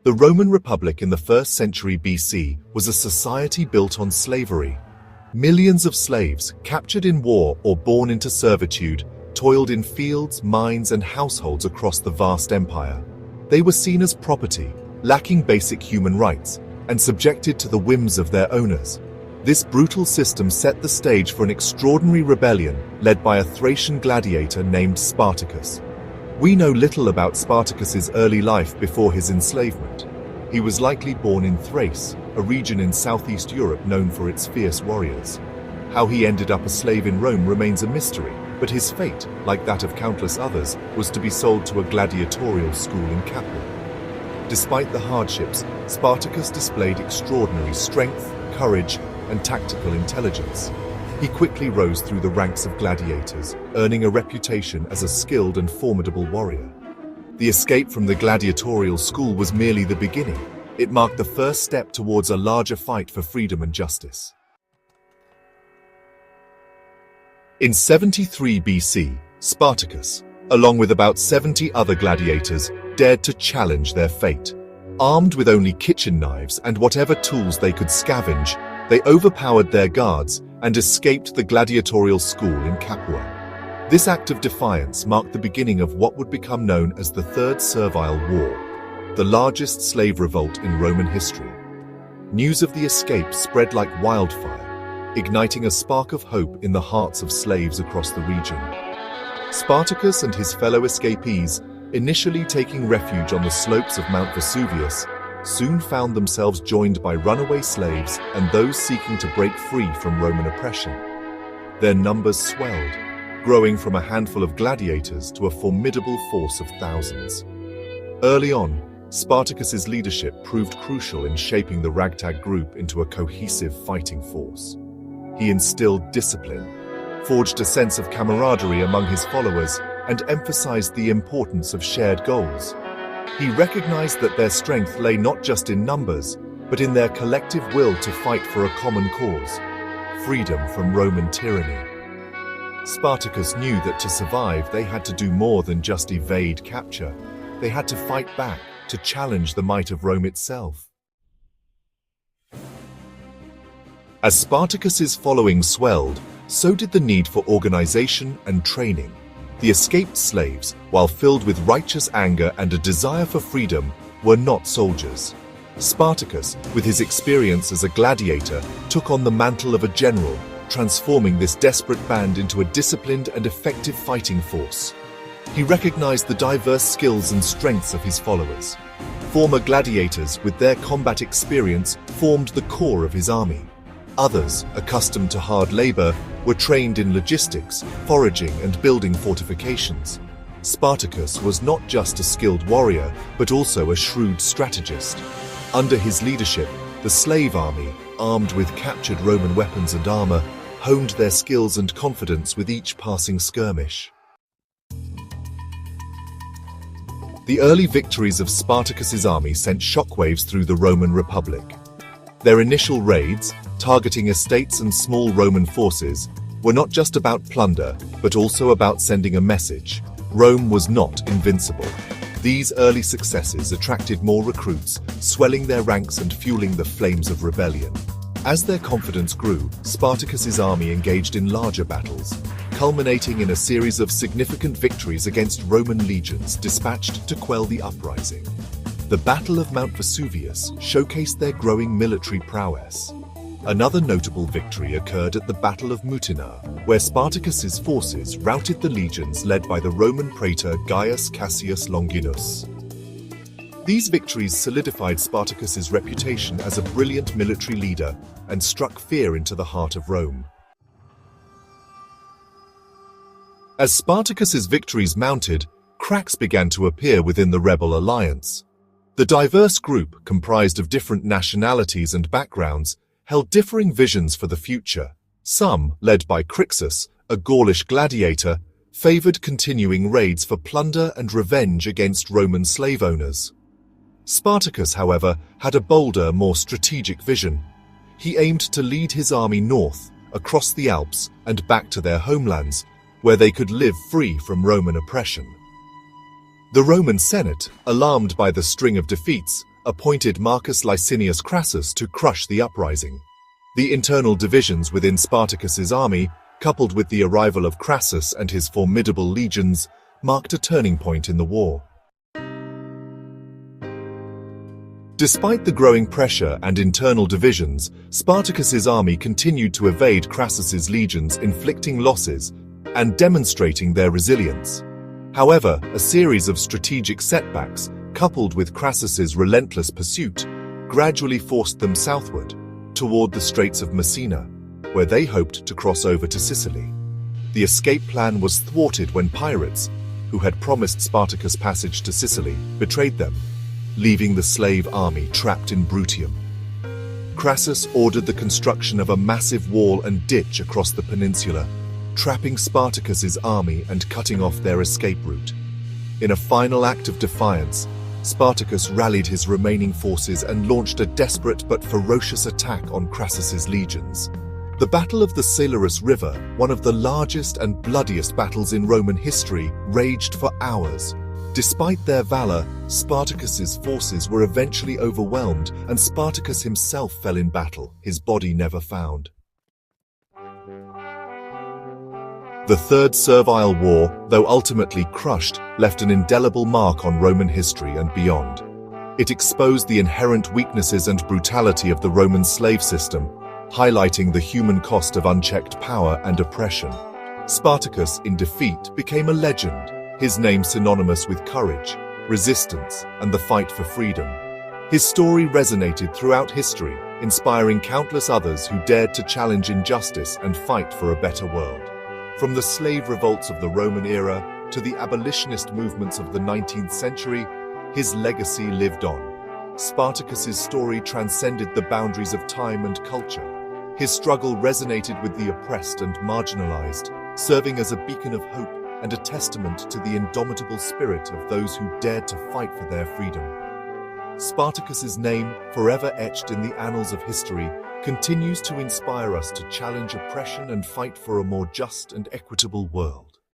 The Roman Republic in the 1st century BC was a society built on slavery. Millions of slaves, captured in war or born into servitude, toiled in fields, mines, and households across the vast empire. They were seen as property, lacking basic human rights, and subjected to the whims of their owners. This brutal system set the stage for an extraordinary rebellion led by a Thracian gladiator named Spartacus. We know little about Spartacus's early life before his enslavement. He was likely born in Thrace, a region in southeast Europe known for its fierce warriors. How he ended up a slave in Rome remains a mystery, but his fate, like that of countless others, was to be sold to a gladiatorial school in Capua. Despite the hardships, Spartacus displayed extraordinary strength, courage, and tactical intelligence. He quickly rose through the ranks of gladiators, earning a reputation as a skilled and formidable warrior. The escape from the gladiatorial school was merely the beginning. It marked the first step towards a larger fight for freedom and justice. In 73 BC, Spartacus, along with about 70 other gladiators, dared to challenge their fate. Armed with only kitchen knives and whatever tools they could scavenge, they overpowered their guards and escaped the gladiatorial school in Capua. This act of defiance marked the beginning of what would become known as the Third Servile War, the largest slave revolt in Roman history. News of the escape spread like wildfire, igniting a spark of hope in the hearts of slaves across the region. Spartacus and his fellow escapees, initially taking refuge on the slopes of Mount Vesuvius, soon found themselves joined by runaway slaves and those seeking to break free from Roman oppression. Their numbers swelled, growing from a handful of gladiators to a formidable force of thousands. Early on, Spartacus's leadership proved crucial in shaping the ragtag group into a cohesive fighting force. He instilled discipline, forged a sense of camaraderie among his followers, and emphasized the importance of shared goals. He recognized that their strength lay not just in numbers, but in their collective will to fight for a common cause: freedom from Roman tyranny. Spartacus knew that to survive, they had to do more than just evade capture. They had to fight back, to challenge the might of Rome itself. As Spartacus's following swelled, so did the need for organization and training. The escaped slaves, while filled with righteous anger and a desire for freedom, were not soldiers. Spartacus, with his experience as a gladiator, took on the mantle of a general, transforming this desperate band into a disciplined and effective fighting force. He recognized the diverse skills and strengths of his followers. Former gladiators, with their combat experience, formed the core of his army. Others, accustomed to hard labor, were trained in logistics, foraging, and building fortifications. Spartacus was not just a skilled warrior, but also a shrewd strategist. Under his leadership, the slave army, armed with captured Roman weapons and armor, honed their skills and confidence with each passing skirmish. The early victories of Spartacus's army sent shockwaves through the Roman Republic. Their initial raids, targeting estates and small Roman forces, were not just about plunder, but also about sending a message: Rome was not invincible. These early successes attracted more recruits, swelling their ranks and fueling the flames of rebellion. As their confidence grew, Spartacus's army engaged in larger battles, culminating in a series of significant victories against Roman legions dispatched to quell the uprising. The Battle of Mount Vesuvius showcased their growing military prowess. Another notable victory occurred at the Battle of Mutina, where Spartacus's forces routed the legions led by the Roman praetor Gaius Cassius Longinus. These victories solidified Spartacus's reputation as a brilliant military leader and struck fear into the heart of Rome. As Spartacus's victories mounted, cracks began to appear within the rebel alliance. The diverse group, comprised of different nationalities and backgrounds, held differing visions for the future. Some, led by Crixus, a Gaulish gladiator, favored continuing raids for plunder and revenge against Roman slave owners. Spartacus, however, had a bolder, more strategic vision. He aimed to lead his army north, across the Alps, and back to their homelands, where they could live free from Roman oppression. The Roman Senate, alarmed by the string of defeats, appointed Marcus Licinius Crassus to crush the uprising. The internal divisions within Spartacus's army, coupled with the arrival of Crassus and his formidable legions, marked a turning point in the war. Despite the growing pressure and internal divisions, Spartacus's army continued to evade Crassus's legions, inflicting losses and demonstrating their resilience. However, a series of strategic setbacks, coupled with Crassus's relentless pursuit, gradually forced them southward, toward the Straits of Messina, where they hoped to cross over to Sicily. The escape plan was thwarted when pirates, who had promised Spartacus passage to Sicily, betrayed them, leaving the slave army trapped in Brutium. Crassus ordered the construction of a massive wall and ditch across the peninsula, trapping Spartacus's army and cutting off their escape route. In a final act of defiance, Spartacus rallied his remaining forces and launched a desperate but ferocious attack on Crassus's legions. The Battle of the Salurus River, one of the largest and bloodiest battles in Roman history, raged for hours. Despite their valor, Spartacus's forces were eventually overwhelmed, and Spartacus himself fell in battle, his body never found. The Third Servile War, though ultimately crushed, left an indelible mark on Roman history and beyond. It exposed the inherent weaknesses and brutality of the Roman slave system, highlighting the human cost of unchecked power and oppression. Spartacus, in defeat, became a legend, his name synonymous with courage, resistance, and the fight for freedom. His story resonated throughout history, inspiring countless others who dared to challenge injustice and fight for a better world. From the slave revolts of the Roman era to the abolitionist movements of the 19th century, his legacy lived on. Spartacus's story transcended the boundaries of time and culture. His struggle resonated with the oppressed and marginalized, serving as a beacon of hope and a testament to the indomitable spirit of those who dared to fight for their freedom. Spartacus's name, forever etched in the annals of history, continues to inspire us to challenge oppression and fight for a more just and equitable world.